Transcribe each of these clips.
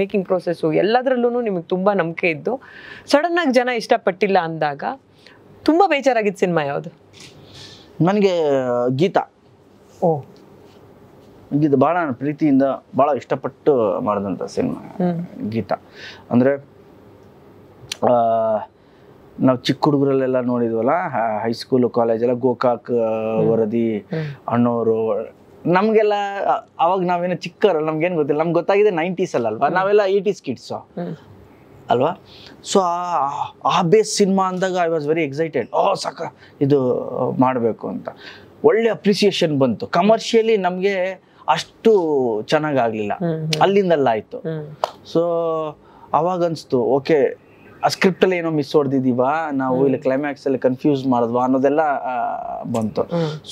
Making process ಎಲ್ಲದರಲ್ಲೂ ನಿಮಗೆ ತುಂಬ ನಂಬಿಕೆ ಇದ್ದು ಸಡನ್ನಾಗಿ ಜನ ಇಷ್ಟಪಟ್ಟಿಲ್ಲ ಅಂದಾಗ ತುಂಬ ಬೇಜಾರಾಗಿದ್ದ ಸಿನಿಮಾ ಯಾವುದು? ನನಗೆ ಗೀತಾ. ಗೀತಾ ಭಾಳ ಪ್ರೀತಿಯಿಂದ ಭಾಳ ಇಷ್ಟಪಟ್ಟು ಮಾಡಿದಂಥ ಸಿನಿಮಾ ಗೀತಾ. ಅಂದರೆ ನಾವು ಚಿಕ್ಕ ಹುಡುಗರಲ್ಲೆಲ್ಲ ನೋಡಿದ್ವಲ್ಲ, ಹೈಸ್ಕೂಲು ಕಾಲೇಜೆಲ್ಲ ಗೋಕಾಕ್ ವರದಿ ಅಣ್ಣವರು, ನಮಗೆಲ್ಲ ಅವಾಗ ನಾವೇನೋ ಚಿಕ್ಕವರಲ್ಲ, ನಮ್ಗೇನು ಗೊತ್ತಿಲ್ಲ. ನಮ್ಗೆ ಗೊತ್ತಾಗಿದೆ 90s ಅಲ್ವಾ, ನಾವೆಲ್ಲ 80s ಕಿಡ್ಸು ಅಲ್ವಾ. ಸೊ ಆ ಬೇಸ್ ಸಿನಿಮಾ ಅಂದಾಗ ಐ ವಾಸ್ ವೆರಿ ಎಕ್ಸೈಟೆಡ್. ಇದು ಮಾಡಬೇಕು ಅಂತ. ಒಳ್ಳೆ ಅಪ್ರಿಸಿಯೇಷನ್ ಬಂತು. ಕಮರ್ಷಿಯಲಿ ನಮಗೆ ಅಷ್ಟು ಚೆನ್ನಾಗಾಗಲಿಲ್ಲ, ಅಲ್ಲಿಂದೆಲ್ಲ ಆಯಿತು. ಸೊ ಅವಾಗ ಅನಿಸ್ತು, ಓಕೆ ಆ ಸ್ಕ್ರಿಪ್ಟಲ್ಲಿ ಏನೋ ಮಿಸ್ ಹೊಡೆದಿದ್ದೀವ ನಾವು, ಇಲ್ಲಿ ಕ್ಲೈಮ್ಯಾಕ್ಸಲ್ಲಿ ಕನ್ಫ್ಯೂಸ್ ಮಾಡಿದ್ವಾ ಅನ್ನೋದೆಲ್ಲ ಬಂತು.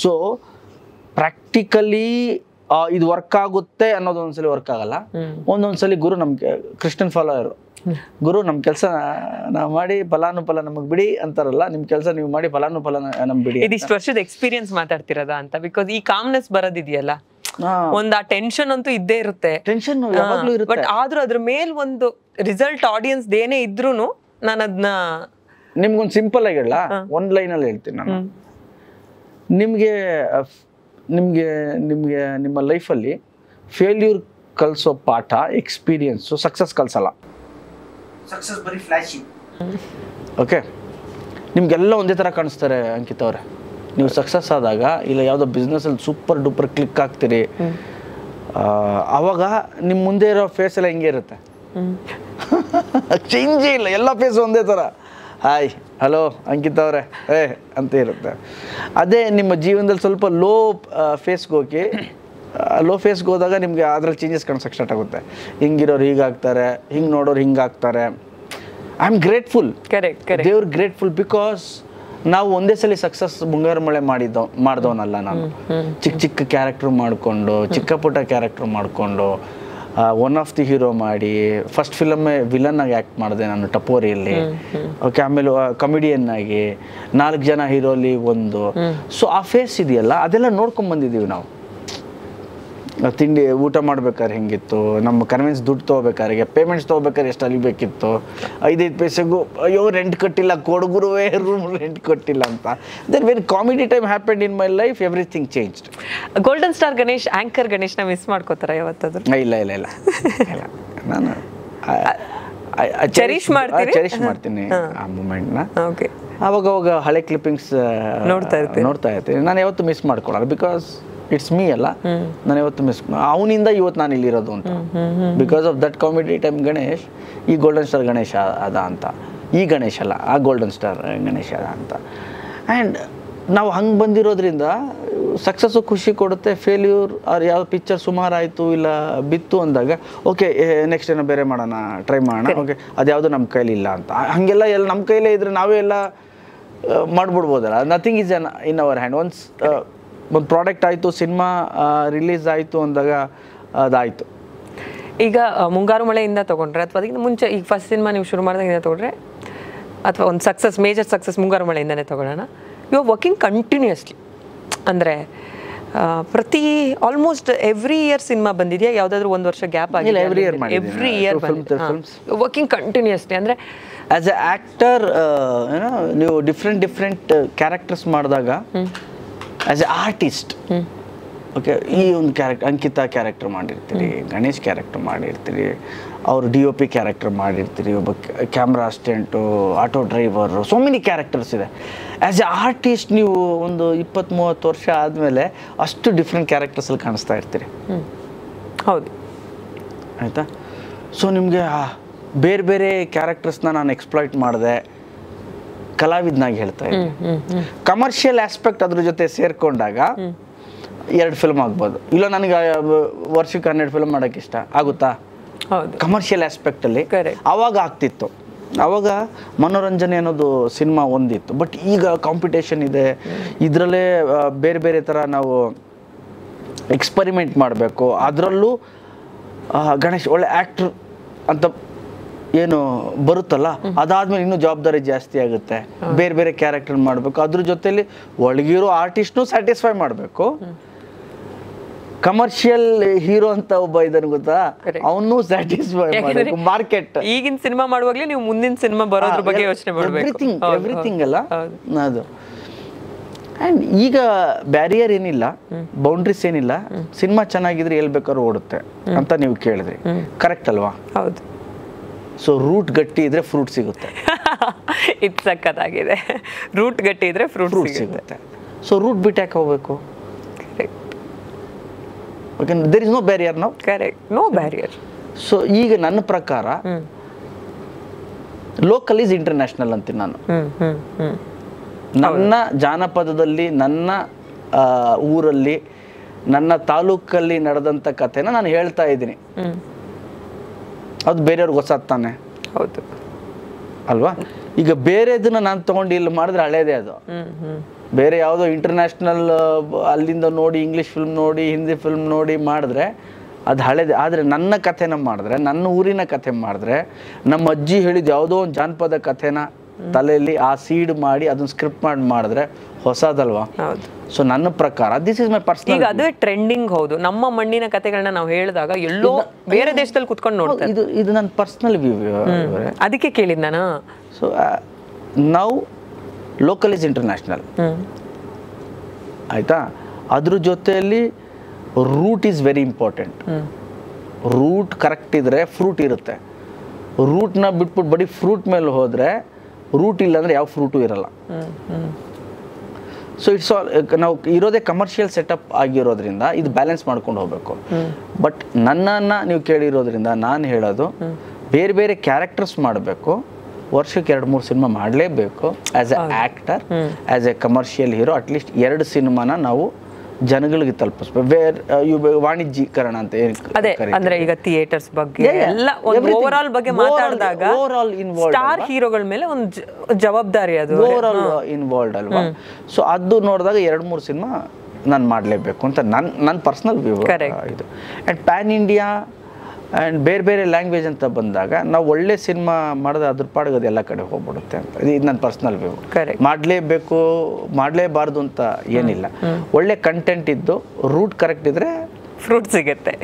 ಸೊ ಪ್ರಾಕ್ಟಿಕಲಿ ಇದು ವರ್ಕ್ ಆಗುತ್ತೆ ಅನ್ನೋದು ಒಂದ್ಸಲಿ ವರ್ಕ್ ಆಗಲ್ಲ. ಒಂದೊಂದ್ಸಲಿ ಗುರು ನಮ್ಗೆ ಕ್ರಿಶ್ಚಿಯನ್ ಫಾಲೋಯರು, ಗುರು ನಮ್ಮ ಕೆಲಸ ನಾವು ಮಾಡಿ ಫಲಾನುಫಲ ನಮಗ್ ಬಿಡಿ ಅಂತಾರಲ್ಲ, ನಿಮ್ ಕೆಲಸ ನೀವು ಮಾಡಿ ಫಲಾನುಫಲ ನಮ್ಗೆ ಬಿಡಿ. ಇದಿಷ್ಟು ವರ್ಷದ ಎಕ್ಸ್ಪೀರಿಯನ್ಸ್ ಮಾತಾಡ್ತಿರೋದ ಅಂತ. ಬಿಕಾಸ್ ಈ ಕಾಮ್ನೆಸ್ ಬರೋದಿದೆಯಲ್ಲ, ಒಂದ್ ಆ ಟೆನ್ಷನ್ ಅಂತೂ ಇದ್ದೇ ಇರುತ್ತೆ, ಟೆನ್ಷನ್ ಯಾವಾಗ್ಲೂ ಇರುತ್ತೆ. ಬಟ್ ಆದ್ರೂ ಅದ್ರ ಮೇಲ್ ಒಂದು ರಿಸಲ್ಟ್ ಆಡಿಯನ್ಸ್ ಏನೇ ಇದ್ರೂನು ನಾನು ಅದನ್ನ ನಿಮ್ಗೊಂದು ಸಿಂಪಲ್ ಆಗಿ ಹೇಳ, ಒಂದ್ ಲೈನ್ ಅಲ್ಲಿ ಹೇಳ್ತೀನಿ ನಾನು. ನಿಮ್ಗೆ ನಿಮ್ಗೆ ನಿಮ್ಗೆ ನಿಮ್ಮ ಲೈಫಲ್ಲಿ ಫೇಲ್ಯೂರ್ ಕಲಿಸೋ ಪಾಠ ಎಕ್ಸ್ಪೀರಿಯನ್ಸು, ಸಕ್ಸಸ್ ಕಲಿಸಲ್ಲ. ಸಕ್ಸಸ್ ಬರೀ ಫ್ಲಾಶಿ. ಓಕೆ, ನಿಮ್ಗೆಲ್ಲ ಒಂದೇ ಥರ ಕಾಣಿಸ್ತಾರೆ ಅಂಕಿತ್ ಅವರೇ. ನೀವು ಸಕ್ಸಸ್ ಆದಾಗ ಇಲ್ಲ ಯಾವುದೋ ಬಿಸ್ನೆಸ್ಸಲ್ಲಿ ಸೂಪರ್ ಡೂಪರ್ ಕ್ಲಿಕ್ ಆಗ್ತೀರಿ, ಆವಾಗ ನಿಮ್ಮ ಮುಂದೆ ಇರೋ ಫೇಸ್ ಎಲ್ಲ ಹಿಂಗೆ ಇರುತ್ತೆ, ಚೇಂಜೇ ಇಲ್ಲ, ಎಲ್ಲ ಫೇಸ್ ಒಂದೇ ಥರ. ಹಾಯ್ ಹಲೋ ಅಂಕಿತ್ ಅವರೇ ಅಂತ ಇರುತ್ತೆ. ಅದೇ ನಿಮ್ಮ ಜೀವನದಲ್ಲಿ ಸ್ವಲ್ಪ ಲೋ ಫೇಸ್ಗೆ ಹೋದಾಗ ನಿಮಗೆ ಅದ್ರಲ್ಲಿ ಚೇಂಜಸ್ ಕಾಣಿಸೋಕೆ ಸ್ಟಾರ್ಟ್ ಆಗುತ್ತೆ. ಹಿಂಗಿರೋರು ಹೀಗಾಗ್ತಾರೆ, ಹಿಂಗೆ ನೋಡೋರು ಹಿಂಗಾಗ್ತಾರೆ. ಐ ಆಮ್ ಗ್ರೇಟ್ಫುಲ್, ದೇವ್ರ ಗ್ರೇಟ್ಫುಲ್. ಬಿಕಾಸ್ ನಾವು ಒಂದೇ ಸಲ ಸಕ್ಸಸ್ ಮುಂಗಾರು ಮಳೆ ಮಾಡಿದವನಲ್ಲ ನಾನು. ಚಿಕ್ಕ ಚಿಕ್ಕ ಕ್ಯಾರೆಕ್ಟ್ರ್ ಮಾಡಿಕೊಂಡು, ಚಿಕ್ಕ ಪುಟ್ಟ ಕ್ಯಾರೆಕ್ಟ್ರ್ ಮಾಡಿಕೊಂಡು, ಒನ್ ಆಫ್ ದಿ ಹೀರೋ ಮಾಡಿ, ಫಸ್ಟ್ ಫಿಲಮ್ಮೇ ವಿಲನ್ ಆಗಿ ಆ್ಯಕ್ಟ್ ಮಾಡಿದೆ ನಾನು ಟಪೋರಿಯಲ್ಲಿ. ಓಕೆ, ಆಮೇಲೆ ಕಮಿಡಿಯನ್ ಆಗಿ 4 ಜನ ಹೀರೋಲಿ ಒಂದು. ಸೊ ಆ ಫೇಸ್ ಇದೆಯಲ್ಲ, ಅದೆಲ್ಲ ನೋಡ್ಕೊಂಡು ಬಂದಿದ್ದೀವಿ ನಾವು. ತಿಂಡಿ ಊಟ ಮಾಡ್ಬೇಕಾದ್ರೆ ಹೆಂಗಿತ್ತು, ನಮ್ಮ ಕನ್ವೆನ್ಸ್ ದುಡ್ಡು ತೊಗೋಬೇಕಾದ್ರೆ, ಪೇಮೆಂಟ್ಸ್ ತೊಗೋಬೇಕಾದ್ರೆ ಎಷ್ಟು ಅಲಿಬೇಕಿತ್ತು, 5 ಪೈಸೆಗೂ ಅಯ್ಯೋ ರೆಂಟ್ ಕಟ್ಟಿಲ್ಲ, ಕೊಡಗುರುವೇ ರೂಮ್ ರೆಂಟ್ ಕೊಟ್ಟಿಲ್ಲ ಅಂತ. Then when comedy time happened in my life, everything changed. Golden star Ganesh, anchor ಗಣೇಶ್ನ ಮಿಸ್ ಮಾಡ್ಕೋತಾರ ಯಾವತ್ತಾದ್ರೂ? ಇಲ್ಲ ನಾನು ಚೆರಿಶ್ ಮಾಡ್ತೀನಿ ಆ ಮೂಮೆಂಟ್ನ. ಅವಾಗ ಹಳೆ ಕ್ಲಿಪ್ಪಿಂಗ್ಸ್ ನೋಡ್ತಾ ಇರ್ತೀನಿ. ನಾನು ಯಾವತ್ತೂ ಮಿಸ್ ಮಾಡ್ಕೊಳಲ್ಲ, ಬಿಕಾಸ್ ಇಟ್ಸ್ ಮೀ ಅಲ್ಲ. ನಾನು ಯಾವತ್ತು ಮಿಸ್, ಅವನಿಂದ ಇವತ್ತು ನಾನು ಇಲ್ಲಿರೋದು ಅಂತ. Because of that comedy time Ganesh ಈ ಗೋಲ್ಡನ್ ಸ್ಟಾರ್ ಗಣೇಶ್ ಅದ ಅಂತ. ಈ ಗಣೇಶ್ ಅಲ್ಲ, ಆ ಗೋಲ್ಡನ್ ಸ್ಟಾರ್ ಗಣೇಶ್ ಅದ ಅಂತ. ಆ್ಯಂಡ್ ನಾವು ಹಂಗೆ ಬಂದಿರೋದ್ರಿಂದ ಸಕ್ಸಸ್ಸು ಖುಷಿ ಕೊಡುತ್ತೆ. ಫೇಲ್ಯೂರ್ ಅವ್ರು ಯಾವ ಪಿಕ್ಚರ್ ಸುಮಾರು ಆಯಿತು ಇಲ್ಲ ಬಿತ್ತು ಅಂದಾಗ ಓಕೆ ನೆಕ್ಸ್ಟ್ ಏನೋ ಬೇರೆ ಮಾಡೋಣ, ಟ್ರೈ ಮಾಡೋಣ. ಓಕೆ, ಅದ್ಯಾವುದು ನಮ್ಮ ಕೈಲಿಲ್ಲ ಅಂತ. ಹಾಗೆಲ್ಲ ನಮ್ಮ ಕೈಲೇ ಇದ್ರೆ ನಾವೇ ಎಲ್ಲ ಮಾಡಿಬಿಡ್ಬೋದಲ್ಲ. Nothing is in our hand. ಒಂದು ಪ್ರಾಡಕ್ಟ್ ಆಯಿತು, ಸಿನಿಮಾ ರಿಲೀಸ್ ಆಯಿತು ಅಂದಾಗ ಅದಾಯಿತು. ಈಗ ಮುಂಗಾರು ಮಳೆಯಿಂದ ತೊಗೊಂಡ್ರೆ ಅಥವಾ ಅದಕ್ಕಿಂತ ಮುಂಚೆ ಈಗ ಫಸ್ಟ್ ಸಿನಿಮಾ ನೀವು ಶುರು ಮಾಡಿದಾಗಿಂದ ತೊಗೊಂಡ್ರೆ, ಅಥವಾ ಒಂದು ಸಕ್ಸಸ್, ಮೇಜರ್ ಸಕ್ಸಸ್ ಮುಂಗಾರು ಮಳೆಯಿಂದನೇ ತೊಗೊಳ್ಳೋಣ. ಯು ಆರ್ ವರ್ಕಿಂಗ್ ಕಂಟಿನ್ಯೂಸ್ಲಿ, ಅಂದರೆ ಪ್ರತಿ ಆಲ್ಮೋಸ್ಟ್ ಎವ್ರಿ ಇಯರ್ ಸಿನಿಮಾ ಬಂದಿದೆಯಾ? ಯಾವುದಾದ್ರೂ ಒಂದು ವರ್ಷ ಗ್ಯಾಪ್ ಆಗಿಲ್ಲ? Every year working continuously. ಅಂದರೆ ಆ್ಯಸ್ ಎ ಆ್ಯಕ್ಟರ್ ನೀವು ಡಿಫ್ರೆಂಟ್ ಕ್ಯಾರೆಕ್ಟರ್ಸ್ ಮಾಡಿದಾಗ, ಆ್ಯಸ್ ಎ ಆರ್ಟಿಸ್ಟ್ ಓಕೆ, ಈ ಒಂದು ಅಂಕಿತಾ ಕ್ಯಾರೆಕ್ಟರ್ ಮಾಡಿರ್ತೀರಿ, ಗಣೇಶ್ ಕ್ಯಾರೆಕ್ಟರ್ ಮಾಡಿರ್ತೀರಿ, ಅವರು DOP ಕ್ಯಾರೆಕ್ಟರ್ ಮಾಡಿರ್ತೀರಿ, ಒಬ್ಬ camera assistant, auto driver, so many characters ಇದೆ. ಆ್ಯಸ್ ಎ ಆರ್ಟಿಸ್ಟ್ ನೀವು ಒಂದು 20-30 ವರ್ಷ ಆದಮೇಲೆ ಅಷ್ಟು ಡಿಫ್ರೆಂಟ್ ಕ್ಯಾರೆಕ್ಟರ್ಸಲ್ಲಿ ಕಾಣಿಸ್ತಾ ಇರ್ತೀರಿ. ಹೌದು, ಆಯಿತಾ? ಸೊ ನಿಮಗೆ ಬೇರೆ ಬೇರೆ ಕ್ಯಾರೆಕ್ಟರ್ಸ್ನ ನಾನು ಎಕ್ಸ್ಪ್ಲಾಯ್ಟ್ ಮಾಡಿದೆ, ಕಲಾವಿದನಾಗಿ ಹೇಳ್ತಾ ಇದ್ದೀನಿ. ಕಮರ್ಷಿಯಲ್ ಆಸ್ಪೆಕ್ಟ್ ಅದ್ರ ಜೊತೆ ಸೇರ್ಕೊಂಡಾಗ 2 ಫಿಲ್ಮ್ ಆಗ್ಬೋದು. ಇಲ್ಲ ನನಗೆ ವರ್ಷಕ್ಕೆ 12 ಫಿಲ್ಮ್ ಮಾಡೋಕ್ಕೆ ಇಷ್ಟ ಆಗುತ್ತಾ? ಕಮರ್ಷಿಯಲ್ ಆಸ್ಪೆಕ್ಟಲ್ಲಿ ಆವಾಗ ಆಗ್ತಿತ್ತು. ಆವಾಗ ಮನೋರಂಜನೆ ಅನ್ನೋದು ಸಿನಿಮಾ ಒಂದಿತ್ತು. ಬಟ್ ಈಗ ಕಾಂಪಿಟೇಷನ್ ಇದೆ, ಇದರಲ್ಲೇ ಬೇರೆ ಬೇರೆ ಥರ ನಾವು ಎಕ್ಸ್ಪರಿಮೆಂಟ್ ಮಾಡಬೇಕು. ಅದರಲ್ಲೂ ಗಣೇಶ್ ಒಳ್ಳೆ ಆ್ಯಕ್ಟ್ರ್ ಅಂತ ಏನು ಬರುತ್ತಲ್ಲ, ಅದಾದ್ಮೇಲೆ ಇನ್ನೂ ಜವಾಬ್ದಾರಿ ಜಾಸ್ತಿ ಆಗುತ್ತೆ. ಬೇರೆ ಬೇರೆ ಕ್ಯಾರೆಕ್ಟರ್ ಮಾಡಬೇಕು, ಅದ್ರ ಜೊತೆಲಿ ಒಳಗಿರೋ ಆರ್ಟಿಸ್ಟ್ನು ಸ್ಯಾಟಿಸ್ಫೈ ಮಾಡಬೇಕು, ಕಮರ್ಷಿಯಲ್ ಹೀರೋ ಅಂತ ಒಬ್ಬ ಇದ್ದಾನೆ ಗೊತ್ತಾ, ಅವನು ಸ್ಯಾಟಿಸ್ಫೈ ಮಾಡಬೇಕು ಮಾರ್ಕೆಟ್. ಈಗಿನ ಸಿನಿಮಾ ಮಾಡುವಾಗಲೇ ನೀವು ಮುಂದಿನ ಸಿನಿಮಾ ಬರೋದ್ರ ಬಗ್ಗೆ ಯೋಚನೆ ಮಾಡಬೇಕು. ಎವ್ರಿಥಿಂಗ್ ಅಲ್ಲ ಅದು. ಆ್ಯಂಡ್ ಈಗ ಬ್ಯಾರಿಯರ್ ಏನಿಲ್ಲ, ಬೌಂಡ್ರೀಸ್ ಏನಿಲ್ಲ, ಸಿನಿಮಾ ಚೆನ್ನಾಗಿದ್ರೆ ಎಲ್ಲಿ ಬೇಕಾದ್ರೂ ಓಡುತ್ತೆ ಅಂತ ನೀವು ಕೇಳಿದ್ರಿ, ಕರೆಕ್ಟ್ ಅಲ್ವಾ? ಹೌದು. ಸೊ ರೂಟ್ ಗಟ್ಟಿ ಇದ್ರೆ ಫ್ರೂಟ್ ಸಿಗುತ್ತೆ. ಇದು ಸಕ್ಕತ್ತಾಗಿದೆ. ರೂಟ್ ಗಟ್ಟಿ ಇದ್ರೆ ಫ್ರೂಟ್ ಸಿಗುತ್ತೆ. ಸೊ ರೂಟ್ ಬಿಟ್ಟು ಯಾಕೆ ಹೋಗ್ಬೇಕು? Okay, there is no barrier ನಾವು. Correct, no barrier. ಸೊ ಈಗ ನನ್ನ ಪ್ರಕಾರ ಲೋಕಲ್ ಈಸ್ ಇಂಟರ್ನ್ಯಾಷನಲ್ ಅಂತೀನಿ ನಾನು. ನನ್ನ ಜಾನಪದದಲ್ಲಿ, ನನ್ನ ಊರಲ್ಲಿ, ನನ್ನ ತಾಲೂಕಲ್ಲಿ ನಡೆದಂಥ ಕಥೆನ ನಾನು ಹೇಳ್ತಾ ಇದ್ದೀನಿ. ಅದು ಬೇರೆಯವ್ರಿಗೆ ಹೊಸ ತಾನೆ. ಹೌದು ಅಲ್ವಾ? ಈಗ ಬೇರೆದನ್ನ ನಾನು ತಗೊಂಡು ಇಲ್ಲಿ ಮಾಡಿದ್ರೆ ಹಳೇದೇ ಅದು. ಬೇರೆ ಯಾವುದೋ ಇಂಟರ್ನ್ಯಾಷನಲ್ ಅಲ್ಲಿಂದ ನೋಡಿ, ಇಂಗ್ಲೀಷ್ ಫಿಲ್ಮ್ ನೋಡಿ, ಹಿಂದಿ ಫಿಲ್ಮ್ ನೋಡಿ ಮಾಡಿದ್ರೆ ಅದು ಹಳೇದೇ. ಆದರೆ ನನ್ನ ಕಥೆನ ಮಾಡಿದ್ರೆ, ನನ್ನ ಊರಿನ ಕಥೆ ಮಾಡಿದ್ರೆ, ನಮ್ಮ ಅಜ್ಜಿ ಹೇಳಿದ ಯಾವುದೋ ಒಂದು ಜಾನಪದ ಕಥೆನ ತಲೆಯಲ್ಲಿ ಆ ಸೀಡ್ ಮಾಡಿ ಅದನ್ನ ಸ್ಕ್ರಿಪ್ಟ್ ಮಾಡಿದ್ರೆ ಹೊಸದಲ್ವಾ? ಸೊ ನನ್ನ ಪ್ರಕಾರ ದಿಸ್ ಇಸ್ ಮೈ ಪರ್ಸನಲ್. ಈಗ ಅದೇ ಟ್ರೆಂಡಿಂಗ್. ಹೌದು, ನಮ್ಮ ಮಣ್ಣಿನ ಕಥೆಗಳನ್ನ ನಾವು ಹೇಳಿದಾಗ ಎಲ್ಲೋ ಬೇರೆ ದೇಶದಲ್ಲಿ ಕುತ್ಕೊಂಡು ನೋಡ್ತಾರೆ. ಇದು ನನ್ನ ಪರ್ಸನಲ್ ವ್ಯೂ, ಅದಕ್ಕೆ ಕೇಳಿದ್ ನಾನು. ಸೊ ನಾವು ಲೋಕಲ್ ಇಸ್ ಇಂಟರ್ನ್ಯಾಷನಲ್, ಆಯ್ತಾ? ಅದ್ರ ಜೊತೆಯಲ್ಲಿ root is very important. Root correct ಇದ್ರೆ ಫ್ರೂಟ್ ಇರುತ್ತೆ. ರೂಟ್ನ ಬಿಟ್ಬಿಟ್ಟು ಬರೀ ಫ್ರೂಟ್ ಮೇಲೆ ಹೋದರೆ, ರೂಟ್ ಇಲ್ಲ ಅಂದರೆ ಯಾವ ಫ್ರೂಟು ಇರಲ್ಲ. ಸೊ ಇಟ್ಸ್ ಆಲ್, ನಾವು ಇರೋದೇ ಕಮರ್ಷಿಯಲ್ ಸೆಟಪ್ ಆಗಿರೋದ್ರಿಂದ ಇದು ಬ್ಯಾಲೆನ್ಸ್ ಮಾಡ್ಕೊಂಡು ಹೋಗ್ಬೇಕು. ಬಟ್ ನನ್ನನ್ನು ನೀವು ಕೇಳಿರೋದ್ರಿಂದ ನಾನು ಹೇಳೋದು, ಬೇರೆ ಬೇರೆ ಕ್ಯಾರೆಕ್ಟರ್ಸ್ ಮಾಡಬೇಕು. ವರ್ಷಕ್ಕೆ 2-3 ಸಿನಿಮಾ ಮಾಡಲೇಬೇಕು. As A actor, as A commercial hero, at least 2 ಸಿನಿಮಾನ ನಾವು ಜನಗಳಿಗೆ ತಲುಪಿಸ್ಬೇಕು. ವಾಣಿಜ್ಯೀಕರಣ ಅಂತ ಅದೇ ಅಂದ್ರೆ ಈಗ ಥಿಯೇಟರ್ಸ್ ಬಗ್ಗೆ ಎಲ್ಲ ಒಂದು ಓವರ್ ಆಲ್ ಬಗ್ಗೆ ಮಾತಾಡಿದಾಗ ಸ್ಟಾರ್ ಹೀರೋಗಳ ಮೇಲೆ ಒಂದು ಜವಾಬ್ದಾರಿ, ಅದು ಓವರ್ ಆಲ್ ಇನ್ವಾಲ್ವ್ಡ್ ಅಲ್ವಾ? ಸೊ ಅದು ನೋಡಿದಾಗ 2-3 ಸಿನಿಮಾ ನಾನು ಮಾಡಲೇಬೇಕು ಅಂತ ನನ್ನ ಪರ್ಸನಲ್ ವ್ಯೂ ಇದು. ಆ್ಯಂಡ್ ಪ್ಯಾನ್ ಇಂಡಿಯಾ ಆ್ಯಂಡ್ ಬೇರೆ ಬೇರೆ ಲ್ಯಾಂಗ್ವೇಜ್ ಅಂತ ಬಂದಾಗ ನಾವು ಒಳ್ಳೆ ಸಿನಿಮಾ ಮಾಡಿದ್ರೆ ಅದ್ರ ಪಾಡಿಗೆ ಅದು ಎಲ್ಲ ಕಡೆ ಹೋಗ್ಬಿಡುತ್ತೆ ಅಂತ. ಇದು ನನ್ನ ಪರ್ಸನಲ್ ವ್ಯೂ. ಮಾಡಲೇಬೇಕು, ಮಾಡಲೇಬಾರ್ದು ಅಂತ ಏನಿಲ್ಲ. ಒಳ್ಳೆ ಕಂಟೆಂಟ್ ಇದ್ದು ರೂಟ್ ಕರೆಕ್ಟ್ ಇದ್ರೆ ಫ್ರೂಟ್ ಸಿಗುತ್ತೆ.